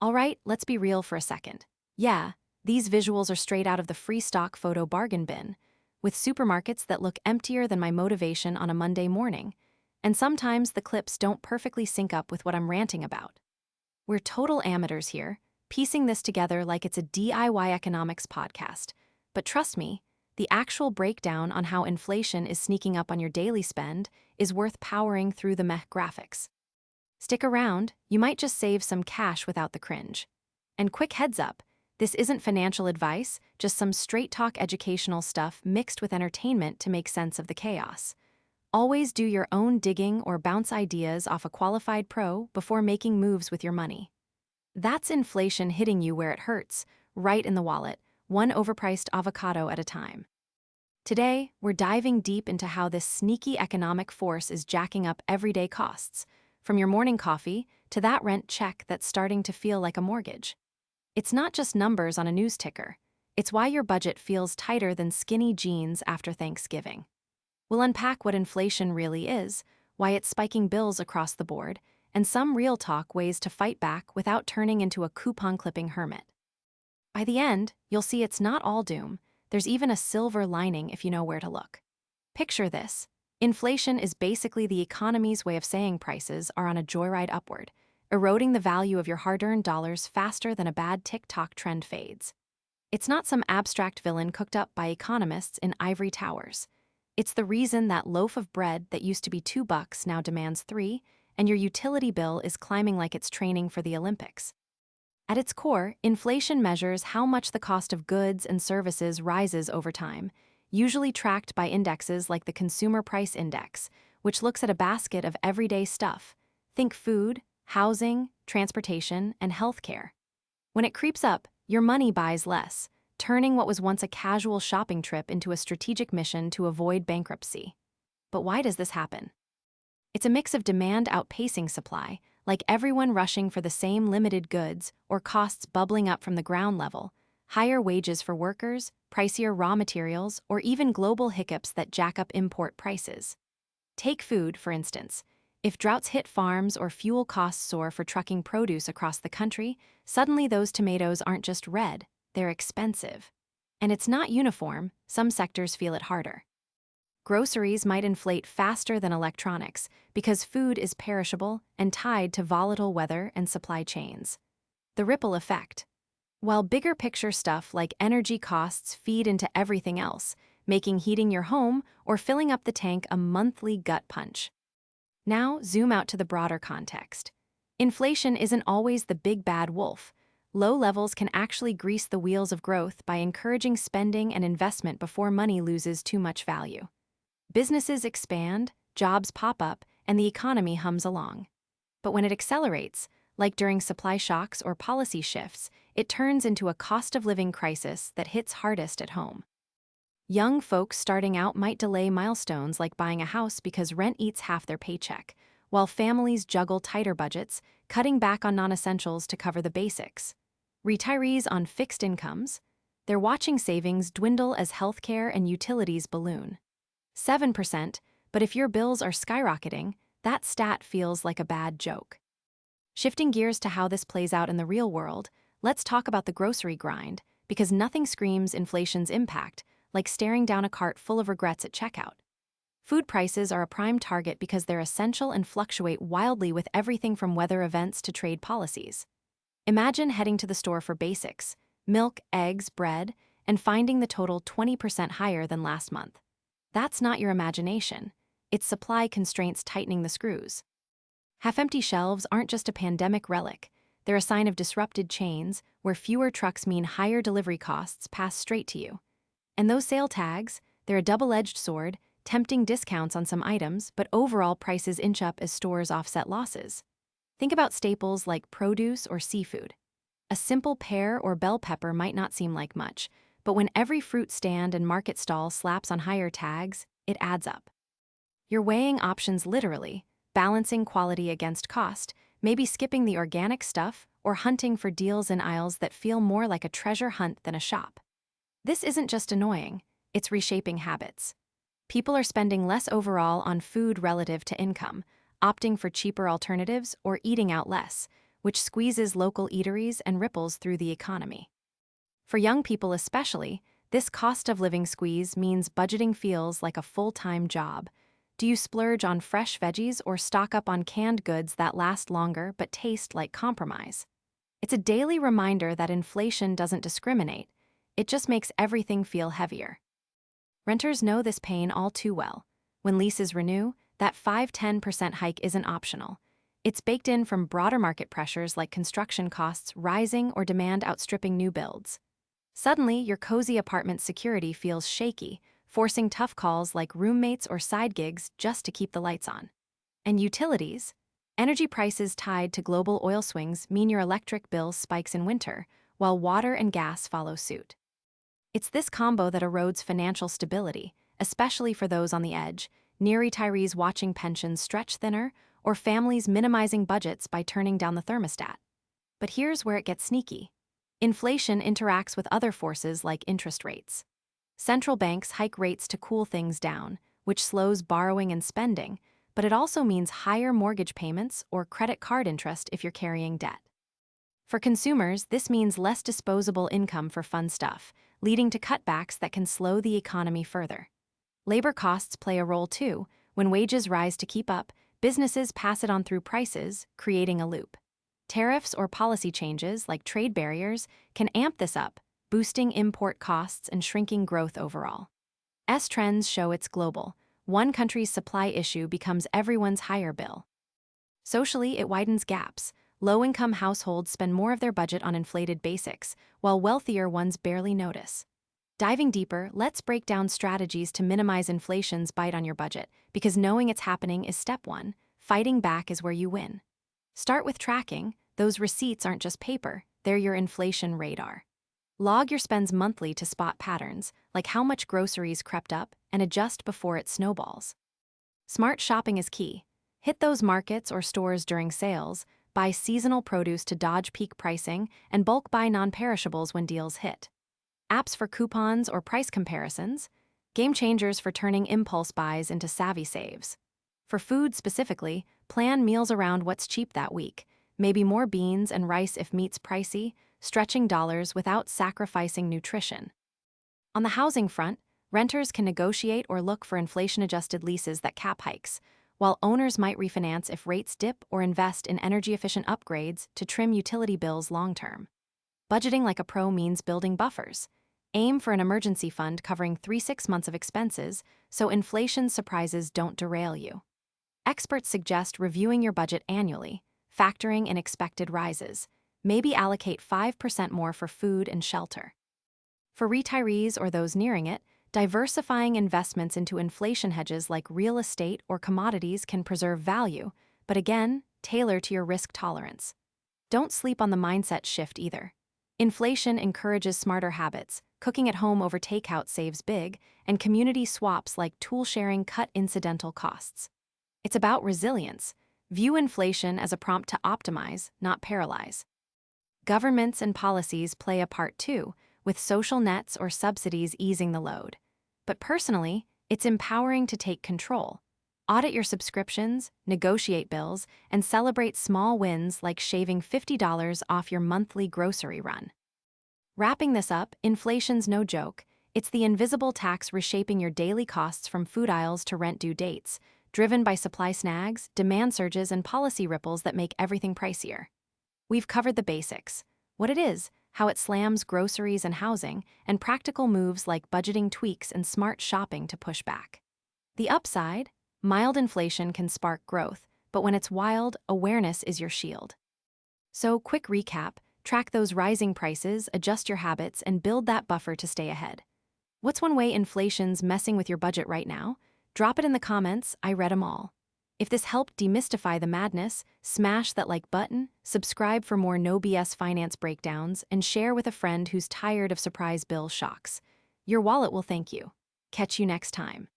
Alright, let's be real for a second. Yeah, these visuals are straight out of the free stock photo bargain bin, with supermarkets that look emptier than my motivation on a Monday morning. And sometimes the clips don't perfectly sync up with what I'm ranting about. We're total amateurs here, piecing this together like it's a DIY economics podcast. But trust me, the actual breakdown on how inflation is sneaking up on your daily spend is worth powering through the meh graphics. Stick around, you might just save some cash without the cringe. And quick heads up, this isn't financial advice, just some straight talk educational stuff mixed with entertainment to make sense of the chaos. Always do your own digging or bounce ideas off a qualified pro before making moves with your money. That's inflation hitting you where it hurts, right in the wallet, one overpriced avocado at a time. Today, we're diving deep into how this sneaky economic force is jacking up everyday costs, from your morning coffee to that rent check that's starting to feel like a mortgage. It's not just numbers on a news ticker. It's why your budget feels tighter than skinny jeans after Thanksgiving. We'll unpack what inflation really is, why it's spiking bills across the board, and some real talk ways to fight back without turning into a coupon-clipping hermit. By the end, you'll see it's not all doom. There's even a silver lining if you know where to look. Picture this. Inflation is basically the economy's way of saying prices are on a joyride upward, eroding the value of your hard-earned dollars faster than a bad TikTok trend fades. It's not some abstract villain cooked up by economists in ivory towers. It's the reason that loaf of bread that used to be $2 now demands 3, and your utility bill is climbing like it's training for the Olympics. At its core, inflation measures how much the cost of goods and services rises over time, usually tracked by indexes like the Consumer Price Index, which looks at a basket of everyday stuff. Think food, housing, transportation, and healthcare. When it creeps up, your money buys less, turning what was once a casual shopping trip into a strategic mission to avoid bankruptcy. But why does this happen? It's a mix of demand outpacing supply, like everyone rushing for the same limited goods or costs bubbling up from the ground level, higher wages for workers, pricier raw materials, or even global hiccups that jack up import prices. Take food, for instance. If droughts hit farms or fuel costs soar for trucking produce across the country, suddenly those tomatoes aren't just red, they're expensive. And it's not uniform, some sectors feel it harder. Groceries might inflate faster than electronics because food is perishable and tied to volatile weather and supply chains. The ripple effect. While bigger picture stuff like energy costs feed into everything else, making heating your home or filling up the tank a monthly gut punch. Now, zoom out to the broader context. Inflation isn't always the big bad wolf. Low levels can actually grease the wheels of growth by encouraging spending and investment before money loses too much value. Businesses expand, jobs pop up, and the economy hums along. But when it accelerates, like during supply shocks or policy shifts, it turns into a cost of living crisis that hits hardest at home. Young folks starting out might delay milestones like buying a house because rent eats half their paycheck, while families juggle tighter budgets, cutting back on non-essentials to cover the basics. Retirees on fixed incomes, they're watching savings dwindle as healthcare and utilities balloon. 7%, but if your bills are skyrocketing, that stat feels like a bad joke. Shifting gears to how this plays out in the real world, let's talk about the grocery grind, because nothing screams inflation's impact like staring down a cart full of regrets at checkout. Food prices are a prime target because they're essential and fluctuate wildly with everything from weather events to trade policies. Imagine heading to the store for basics, milk, eggs, bread, and finding the total 20% higher than last month. That's not your imagination. It's supply constraints tightening the screws. Half-empty shelves aren't just a pandemic relic. They're a sign of disrupted chains where fewer trucks mean higher delivery costs pass straight to you. And those sale tags, they're a double-edged sword, tempting discounts on some items, but overall prices inch up as stores offset losses. Think about staples like produce or seafood. A simple pear or bell pepper might not seem like much, but when every fruit stand and market stall slaps on higher tags, it adds up. You're weighing options literally, balancing quality against cost, maybe skipping the organic stuff or hunting for deals in aisles that feel more like a treasure hunt than a shop. This isn't just annoying, it's reshaping habits. People are spending less overall on food relative to income, opting for cheaper alternatives or eating out less, which squeezes local eateries and ripples through the economy. For young people especially, this cost of living squeeze means budgeting feels like a full-time job. Do you splurge on fresh veggies or stock up on canned goods that last longer but taste like compromise? It's a daily reminder that inflation doesn't discriminate, it just makes everything feel heavier. Renters know this pain all too well. When leases renew, that 5–10% hike isn't optional. It's baked in from broader market pressures like construction costs rising or demand outstripping new builds. Suddenly, your cozy apartment security feels shaky, forcing tough calls like roommates or side gigs just to keep the lights on. And utilities? Energy prices tied to global oil swings mean your electric bill spikes in winter, while water and gas follow suit. It's this combo that erodes financial stability, especially for those on the edge, near retirees watching pensions stretch thinner, or families minimizing budgets by turning down the thermostat. But here's where it gets sneaky. Inflation interacts with other forces like interest rates. Central banks hike rates to cool things down, which slows borrowing and spending, but it also means higher mortgage payments or credit card interest if you're carrying debt. For consumers, this means less disposable income for fun stuff, leading to cutbacks that can slow the economy further. Labor costs play a role too. When wages rise to keep up, businesses pass it on through prices, creating a loop. Tariffs or policy changes, like trade barriers, can amp this up, boosting import costs and shrinking growth overall. Trends show it's global. One country's supply issue becomes everyone's higher bill. Socially, it widens gaps. Low-income households spend more of their budget on inflated basics, while wealthier ones barely notice. Diving deeper, let's break down strategies to minimize inflation's bite on your budget, because knowing it's happening is step one. Fighting back is where you win. Start with tracking. Those receipts aren't just paper, they're your inflation radar. Log your spends monthly to spot patterns, like how much groceries crept up, and adjust before it snowballs. Smart shopping is key. Hit those markets or stores during sales, buy seasonal produce to dodge peak pricing, and bulk buy non-perishables when deals hit. Apps for coupons or price comparisons, game changers for turning impulse buys into savvy saves. For food specifically, plan meals around what's cheap that week. Maybe more beans and rice if meat's pricey, stretching dollars without sacrificing nutrition. On the housing front, renters can negotiate or look for inflation-adjusted leases that cap hikes, while owners might refinance if rates dip or invest in energy-efficient upgrades to trim utility bills long-term. Budgeting like a pro means building buffers. Aim for an emergency fund covering 3–6 months of expenses so inflation surprises don't derail you. Experts suggest reviewing your budget annually, factoring in expected rises. Maybe allocate 5% more for food and shelter. For retirees or those nearing it, diversifying investments into inflation hedges like real estate or commodities can preserve value, but again, tailor to your risk tolerance. Don't sleep on the mindset shift either. Inflation encourages smarter habits. Cooking at home over takeout saves big, and community swaps like tool sharing cut incidental costs. It's about resilience. View inflation as a prompt to optimize, not paralyze. Governments and policies play a part too, with social nets or subsidies easing the load. But personally, it's empowering to take control. Audit your subscriptions, negotiate bills, and celebrate small wins like shaving $50 off your monthly grocery run. Wrapping this up, inflation's no joke. It's the invisible tax reshaping your daily costs from food aisles to rent due dates, driven by supply snags, demand surges, and policy ripples that make everything pricier. We've covered the basics: what it is, how it slams groceries and housing, and practical moves like budgeting tweaks and smart shopping to push back. The upside? Mild inflation can spark growth, but when it's wild, awareness is your shield. So, quick recap: track those rising prices, adjust your habits, and build that buffer to stay ahead. What's one way inflation's messing with your budget right now? Drop it in the comments, I read 'em all. If this helped demystify the madness, smash that like button, subscribe for more no BS finance breakdowns, and share with a friend who's tired of surprise bill shocks. Your wallet will thank you. Catch you next time.